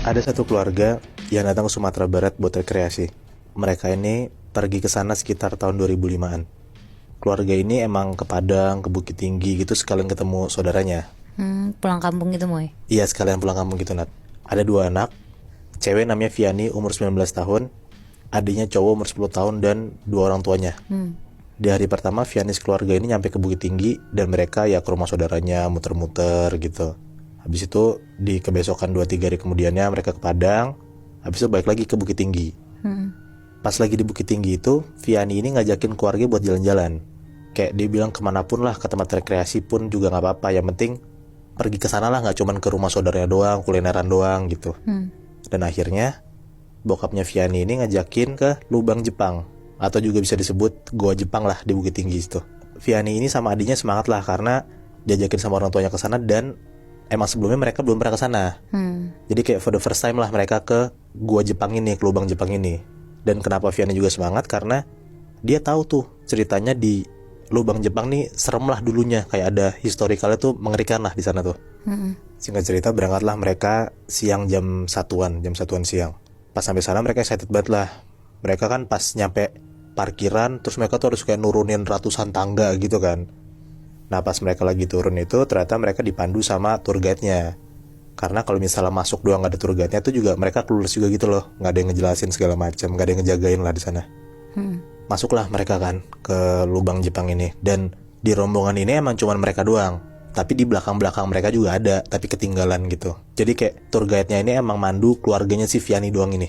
Ada satu keluarga yang datang ke Sumatera Barat buat rekreasi. Mereka ini pergi ke sana sekitar tahun 2005-an. Keluarga ini emang ke Padang, ke Bukit Tinggi gitu sekalian ketemu saudaranya. Pulang kampung gitu Moy. Iya, sekalian pulang kampung gitu, Nat. Ada dua anak. Cewek namanya Viani umur 19 tahun, adiknya cowok umur 10 tahun dan dua orang tuanya. Di hari pertama Viani sekeluarga ini nyampe ke Bukit Tinggi dan mereka ya ke rumah saudaranya muter-muter gitu. Habis itu di kebesokan 2-3 hari kemudiannya mereka ke Padang. Habis itu balik lagi ke Bukit Tinggi. Pas lagi di Bukit Tinggi itu Viani ini ngajakin keluarga buat jalan-jalan. Kayak dia bilang kemanapun lah, ke tempat rekreasi pun juga gak apa-apa. Yang penting pergi ke sana lah, gak cuman ke rumah saudaranya doang, kulineran doang gitu. Dan akhirnya bokapnya Viani ini ngajakin ke Lubang Jepang, atau juga bisa disebut Goa Jepang lah di Bukit Tinggi itu. Viani ini sama adiknya semangat lah karena diajakin sama orang tuanya ke sana dan emang sebelumnya mereka belum pernah ke sana. Jadi kayak for the first time lah mereka ke Goa Jepang ini, ke Lubang Jepang ini. Dan kenapa Viani juga semangat karena dia tahu tuh ceritanya di Lubang Jepang nih serem lah dulunya, kayak ada historikalnya tuh mengerikan lah di sana tuh. Singkat cerita berangkatlah mereka siang jam satuan siang. Pas sampai sana mereka excited banget lah. Mereka kan pas nyampe parkiran terus mereka tuh harus kayak nurunin ratusan tangga gitu kan. Nah pas mereka lagi turun itu ternyata mereka dipandu sama tour guide-nya. Karena kalau misalnya masuk doang gak ada tour guide-nya itu juga mereka clueless juga gitu loh. Gak ada yang ngejelasin segala macam, gak ada yang ngejagain lah di sana. Masuklah mereka kan ke Lubang Jepang ini. Dan di rombongan ini emang cuman mereka doang. Tapi di belakang-belakang mereka juga ada, tapi ketinggalan gitu. Jadi kayak tour guide-nya ini emang mandu keluarganya si Viani doang ini.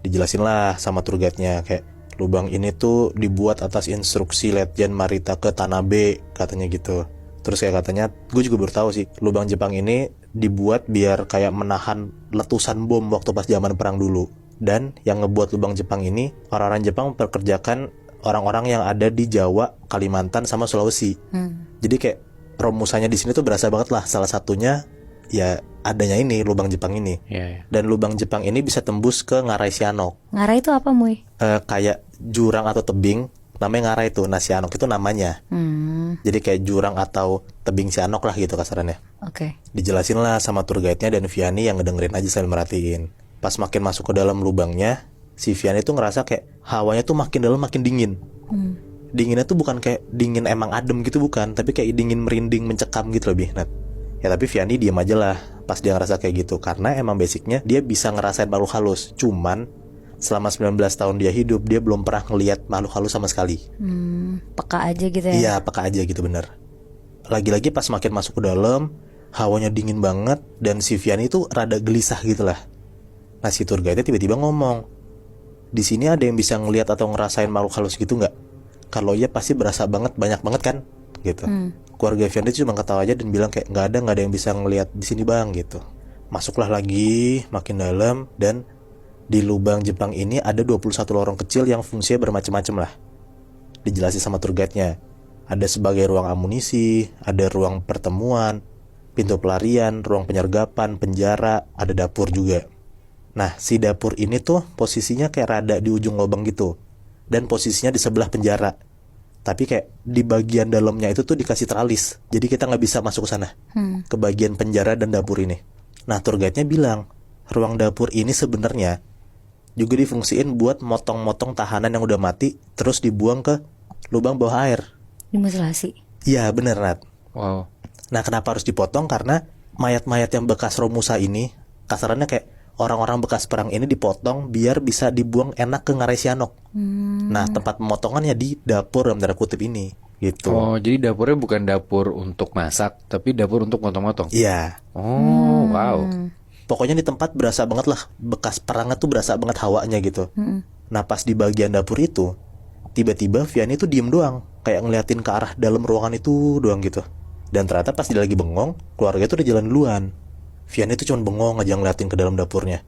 Dijelasin lah sama tour guide-nya kayak lubang ini tuh dibuat atas instruksi Letjen Marita ke Tanabe katanya gitu. Terus kayak katanya, gue juga baru tahu sih, lubang Jepang ini dibuat biar kayak menahan letusan bom waktu pas zaman perang dulu. Dan yang ngebuat lubang Jepang ini, orang-orang Jepang memperkerjakan orang-orang yang ada di Jawa, Kalimantan sama Sulawesi. Jadi kayak rumusannya di sini tuh berasa banget lah. Salah satunya ya adanya ini lubang Jepang ini. Dan lubang Jepang ini bisa tembus ke Ngarai Sianok. Ngarai itu apa Moy? Kayak jurang atau tebing, namanya Ngarai tuh. Nah Sianok itu namanya. Jadi kayak jurang atau tebing Sianok lah gitu kasarannya. Oke. Dijelasin lah sama tour guide-nya dan Viani yang ngedengerin aja sambil merhatiin. Pas makin masuk ke dalam lubangnya, si Viani tuh ngerasa kayak hawanya tuh makin dalam makin dingin. Dinginnya tuh bukan kayak dingin emang adem gitu, bukan, tapi kayak dingin merinding mencekam gitu lebih, Nat. Ya tapi Viani diam aja lah pas dia ngerasa kayak gitu, karena emang basicnya dia bisa ngerasain makhluk halus. Cuman selama 19 tahun dia hidup, dia belum pernah ngelihat makhluk halus sama sekali. Peka aja gitu ya. Iya, peka aja gitu, bener. Lagi-lagi pas makin masuk ke dalam, hawanya dingin banget dan si Viani tuh rada gelisah gitu lah. Nah si tour guide-nya tiba-tiba ngomong, di sini ada yang bisa ngelihat atau ngerasain makhluk halus gitu nggak? Kalau iya pasti berasa banget, banyak banget kan? Gitu. Keluarga Viani cuma ketawa aja dan bilang kayak nggak ada yang bisa ngelihat di sini bang gitu. Masuklah lagi makin dalam dan di lubang Jepang ini ada 21 lorong kecil yang fungsinya bermacam-macam lah. Dijelasin sama tour guide-nya. Ada sebagai ruang amunisi, ada ruang pertemuan, pintu pelarian, ruang penyergapan, penjara, ada dapur juga. Nah si dapur ini tuh posisinya kayak rada di ujung lubang gitu. Dan posisinya di sebelah penjara. Tapi kayak di bagian dalamnya itu tuh dikasih teralis. Jadi kita gak bisa masuk ke sana. Ke bagian penjara dan dapur ini. Nah tour guide-nya bilang, ruang dapur ini sebenarnya juga difungsiin buat motong-motong tahanan yang udah mati, terus dibuang ke lubang bawah air. Dimutilasi. Iya bener, Nat. Wow. Nah kenapa harus dipotong? Karena mayat-mayat yang bekas Romusa ini, kasarannya kayak orang-orang bekas perang ini dipotong biar bisa dibuang enak ke Ngarai Sianok. Nah tempat pemotongannya di dapur dalam tanda kutip ini gitu. Oh, jadi dapurnya bukan dapur untuk masak, tapi dapur untuk motong-motong. Iya. Oh, wow. Pokoknya di tempat berasa banget lah, bekas perangnya tuh berasa banget hawanya gitu. Nah pas di bagian dapur itu, tiba-tiba Viani tuh diem doang, kayak ngeliatin ke arah dalam ruangan itu doang gitu. Dan ternyata pas dia lagi bengong, keluarga tuh udah jalan duluan. Viani tuh cuma bengong aja ngeliatin ke dalam dapurnya.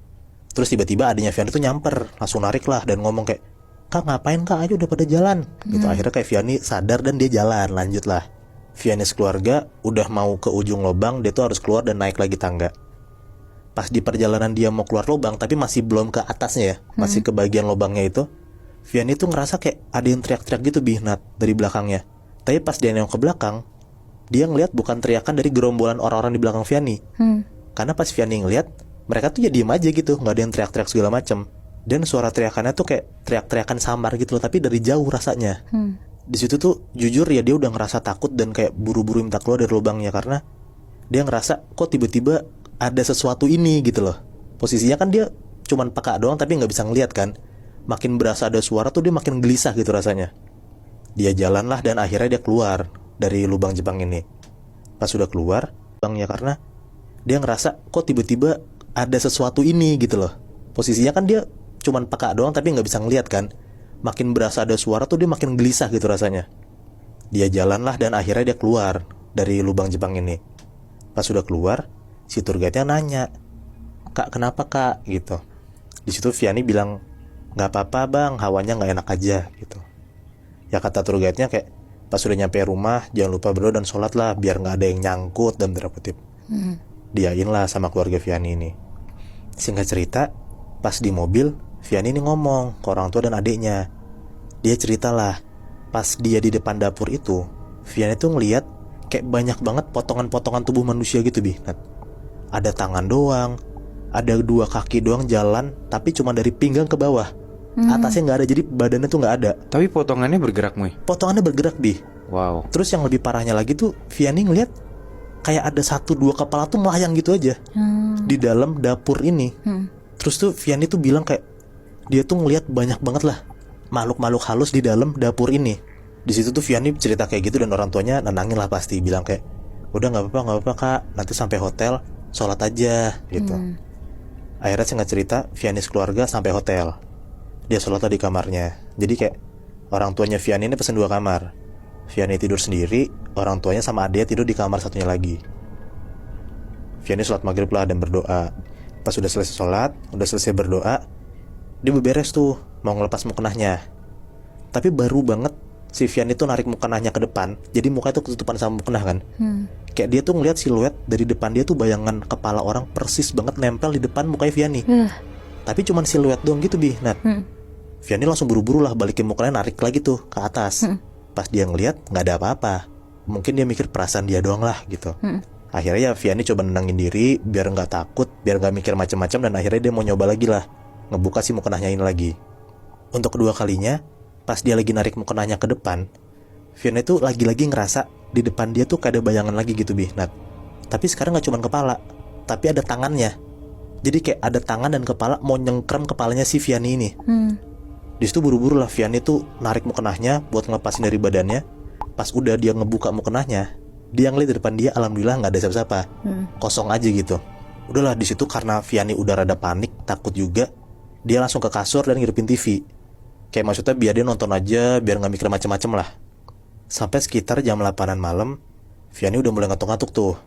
Terus tiba-tiba adiknya Viani tuh nyamper, langsung narik lah dan ngomong kayak, "Kak ngapain kak, ayo udah pada jalan." Gitu. Akhirnya kayak Viani sadar dan dia jalan, lanjut lah. Viani sekeluarga udah mau ke ujung lubang, dia tuh harus keluar dan naik lagi tangga. Pas di perjalanan dia mau keluar lubang, tapi masih belum ke atasnya ya, masih ke bagian lubangnya itu, Viani tuh ngerasa kayak ada yang teriak-teriak gitu Bihnat dari belakangnya. Tapi pas dia nengok ke belakang, dia ngelihat bukan teriakan dari gerombolan orang-orang di belakang Viani. Karena pas Viani ngelihat, mereka tuh ya diem aja gitu, nggak ada yang teriak-teriak segala macam. Dan suara teriakannya tuh kayak teriak-teriakan samar gitu loh, tapi dari jauh rasanya. Di situ tuh jujur ya dia udah ngerasa takut dan kayak buru-buru minta keluar dari lubangnya, karena dia ngerasa kok tiba-tiba ada sesuatu ini gitu loh. Posisinya kan dia cuman peka doang tapi nggak bisa ngeliat kan. Makin berasa ada suara tuh dia makin gelisah gitu rasanya. Dia jalan lah dan akhirnya dia keluar dari lubang Jepang ini. Pas sudah keluar lubangnya, karena dia ngerasa kok tiba-tiba ada sesuatu ini gitu loh. Posisinya kan dia cuman peka doang tapi nggak bisa ngeliat kan. Makin berasa ada suara tuh dia makin gelisah gitu rasanya. Dia jalan lah dan akhirnya dia keluar dari lubang Jepang ini. Pas sudah keluar, si tour guide-nya nanya, "Kak, kenapa kak?" gitu. Di situ Vianney bilang, "Nggak apa-apa bang, hawanya nggak enak aja," gitu. Ya kata tour guide-nya kayak, "Pas sudah nyampe rumah, jangan lupa berdoa dan sholat lah, biar nggak ada yang nyangkut," dan tanda kutip. Diain lah sama keluarga Vianney ini. Singkat cerita, pas di mobil, Vianney ini ngomong ke orang tua dan adiknya. Dia ceritalah, pas dia di depan dapur itu, Vianney tuh ngeliat kayak banyak banget potongan-potongan tubuh manusia gitu, Bi. Ada tangan doang, ada 2 kaki doang jalan, tapi cuma dari pinggang ke bawah. Atasnya nggak ada, jadi badannya tuh nggak ada. Tapi potongannya bergerak, Muy. Potongannya bergerak, Bi. Wow. Terus yang lebih parahnya lagi tuh, Vianney ngeliat kayak ada 1-2 kepala tuh melayang gitu aja di dalam dapur ini. Terus tuh Vianney tuh bilang kayak dia tuh ngeliat banyak banget lah makhluk-makhluk halus di dalam dapur ini. Di situ tuh Vianney cerita kayak gitu dan orang tuanya nenangin lah pasti, bilang kayak udah nggak apa-apa kak, nanti sampai hotel sholat aja gitu. Akhirnya singkat cerita Vianney keluarga sampai hotel, dia sholat di kamarnya. Jadi kayak orang tuanya Vianney ini pesen 2 kamar. Vianney tidur sendiri, orang tuanya sama adiknya tidur di kamar satunya lagi. Vianney sholat maghrib lah dan berdoa. Pas udah selesai sholat, udah selesai berdoa, dia beberes tuh mau ngelepas mukenahnya. Tapi baru banget si Vianney tuh narik mukenahnya ke depan, jadi mukanya tuh ketutupan sama mukenah kan. Kayak dia tuh ngeliat siluet dari depan dia tuh, bayangan kepala orang persis banget nempel di depan mukanya Vianney. Tapi cuman siluet doang gitu, Bi. Nat. Vianney langsung buru-buru lah balikin mukanya, narik lagi tuh ke atas. Pas dia ngeliat nggak ada apa-apa, mungkin dia mikir perasaan dia doang lah gitu. Akhirnya ya Vianney coba nenangin diri biar nggak takut, biar nggak mikir macam-macam, dan akhirnya dia mau nyoba lagi lah ngebuka si mukenahnya ini lagi. Untuk kedua kalinya, pas dia lagi narik mukenahnya ke depan, Vianney tuh lagi-lagi ngerasa di depan dia tuh kayak ada bayangan lagi gitu, Bi. Nat. Tapi sekarang nggak cuma kepala, tapi ada tangannya. Jadi kayak ada tangan dan kepala mau nyengkrem kepalanya si Vianney ini. Di situ buru-buru lah Vianney tuh narik mukenahnya buat ngelepasin dari badannya. Pas udah dia ngebuka mukenahnya, dia ngeliat di depan dia, alhamdulillah nggak ada siapa-siapa, kosong aja gitu. Udahlah di situ karena Vianney udah rada panik, takut juga, dia langsung ke kasur dan ngidupin TV. Kayak maksudnya biar dia nonton aja, biar nggak mikir macam-macam lah. Sampai sekitar jam 8-an malam, Vianney udah mulai ngantuk-ngantuk tuh.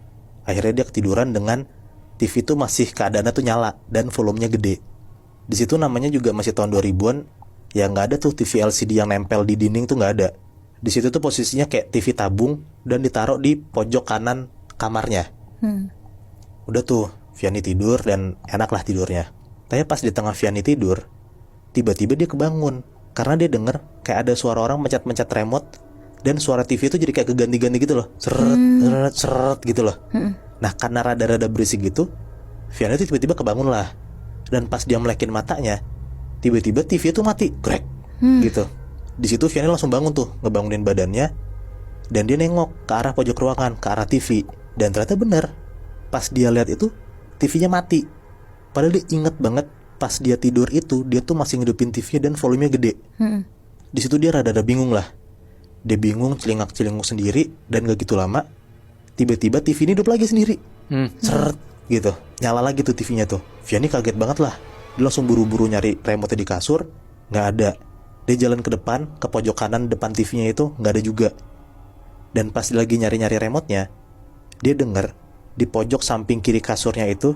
Akhirnya dia ketiduran dengan TV tuh masih keadaannya tuh nyala dan volumenya gede. Di situ namanya juga masih tahun 2000-an. Ya nggak ada tuh TV LCD yang nempel di dinding tuh nggak ada. Di situ tuh posisinya kayak TV tabung dan ditaruh di pojok kanan kamarnya. Udah tuh Vianney tidur dan enak lah tidurnya. Tapi pas di tengah Vianney tidur, tiba-tiba dia kebangun karena dia denger kayak ada suara orang mencet-mencet remote, dan suara TV itu jadi kayak keganti-ganti gitu loh, seret seret seret gitu loh. Nah karena rada-rada berisik gitu, Vianney tuh tiba-tiba kebangun lah. Dan pas dia melekin matanya, tiba-tiba TV itu mati, krek, gitu. Di situ Vianney langsung bangun tuh, ngebangunin badannya, dan dia nengok ke arah pojok ruangan, ke arah TV. Dan ternyata benar, pas dia lihat itu, TV-nya mati. Padahal dia inget banget, pas dia tidur itu, dia tuh masih ngidupin TV-nya dan volumenya gede. Di situ dia rada-rada bingung lah. Dia bingung, celingak-celinguk sendiri, dan gak gitu lama, tiba-tiba TV ini hidup lagi sendiri. Seret, gitu. Nyala lagi tuh TV-nya tuh. Vianney kaget banget lah. Dia langsung buru-buru nyari remote di kasur, nggak ada. Dia jalan ke depan, ke pojok kanan depan TV-nya itu nggak ada juga. Dan pas dia lagi nyari-nyari remote-nya, dia denger di pojok samping kiri kasurnya itu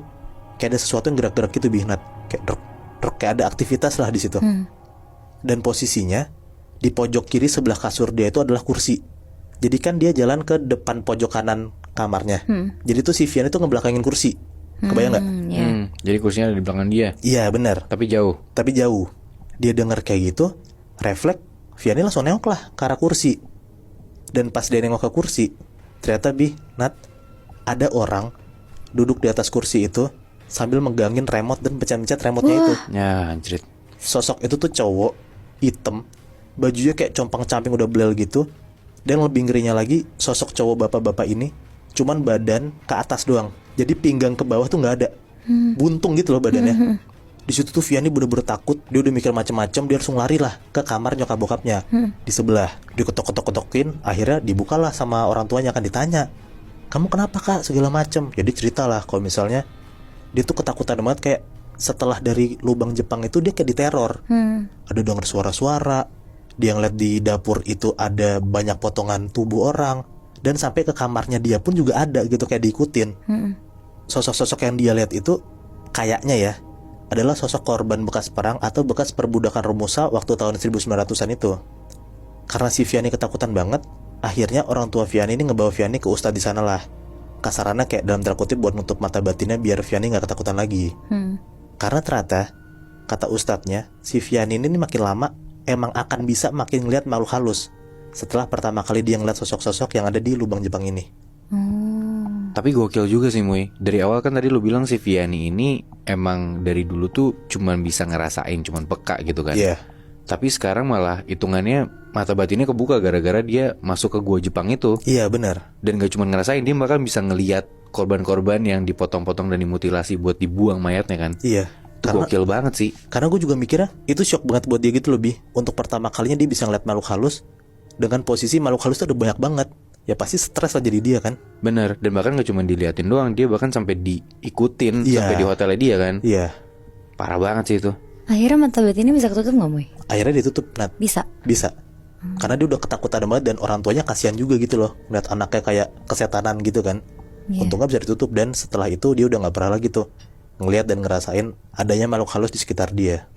kayak ada sesuatu yang gerak-gerak gitu, Bihnat. Kayak druk, druk, kayak ada aktivitas lah di situ. Dan posisinya di pojok kiri sebelah kasur dia itu adalah kursi. Jadi kan dia jalan ke depan pojok kanan kamarnya. Jadi tuh si Vianney tuh ngebelakangin kursi. Kebayang nggak? Jadi kursinya ada di belakang dia. Iya benar. Tapi jauh. Tapi jauh. Dia denger kayak gitu, refleks, Vianney langsung nengok lah ke arah kursi. Dan pas dia nengok ke kursi, ternyata Nat, ada orang duduk di atas kursi itu sambil megangin remote dan pencet-pencet remote-nya itu. Ya anjrit. Sosok itu tuh cowok, hitam, bajunya kayak compang-camping udah belel gitu. Dan lebih ngerinya lagi, sosok cowok bapak-bapak ini cuman badan ke atas doang. Jadi pinggang ke bawah tuh nggak ada. Buntung gitu loh badannya. Di situ tuh Vianney bener-bener takut. Dia udah mikir macem-macem. Dia langsung lari lah ke kamar nyokap bokapnya di sebelah. Dia ketok-ketok-ketokin. Akhirnya dibukalah sama orang tuanya. Kan ditanya, kamu kenapa kak? Segala macem. Jadi ceritalah kalau misalnya dia tuh ketakutan banget. Kayak setelah dari lubang Jepang itu dia kayak diteror. Ada denger suara-suara. Dia ngeliat di dapur itu ada banyak potongan tubuh orang. Dan sampai ke kamarnya dia pun juga ada gitu, kayak diikutin. Sosok-sosok yang dia lihat itu kayaknya ya adalah sosok korban bekas perang atau bekas perbudakan Romusa waktu tahun 1900-an itu. Karena si Vianney ketakutan banget, akhirnya orang tua Vianney ini ngebawa Vianney ke ustadz di sana lah. Kasarannya kayak dalam tanda kutip buat nutup mata batinnya biar Vianney nggak ketakutan lagi. Karena ternyata kata ustadznya, si Vianney ini makin lama emang akan bisa makin ngeliat makhluk halus setelah pertama kali dia ngeliat sosok-sosok yang ada di lubang Jepang ini. Tapi gokil juga sih Muy. Dari awal kan tadi lu bilang si Vianney ini emang dari dulu tuh cuman bisa ngerasain, cuman peka gitu kan. Iya. Tapi sekarang malah hitungannya mata batinnya kebuka gara-gara dia masuk ke gua Jepang itu. Iya benar. Dan gak cuma ngerasain, dia bahkan bisa ngeliat korban-korban yang dipotong-potong dan dimutilasi buat dibuang mayatnya kan. Iya. Itu gokil banget sih. Karena gue juga mikirnya itu shock banget buat dia gitu lebih. Untuk pertama kalinya dia bisa ngeliat makhluk halus. Dengan posisi makhluk halus tuh ada banyak banget. Ya pasti stres lah jadi dia kan. Bener. Dan bahkan gak cuma diliatin doang, dia bahkan sampai diikutin sampai di hotelnya dia kan. Iya. Parah banget sih itu. Akhirnya mata batinnya bisa ketutup gak Moy? Akhirnya ditutup, Nat. Bisa. Karena dia udah ketakutan banget dan orang tuanya kasihan juga gitu loh. Ngeliat anaknya kayak kesetanan gitu kan. Untungnya bisa ditutup dan setelah itu dia udah gak pernah lagi tuh ngeliat dan ngerasain adanya makhluk halus di sekitar dia.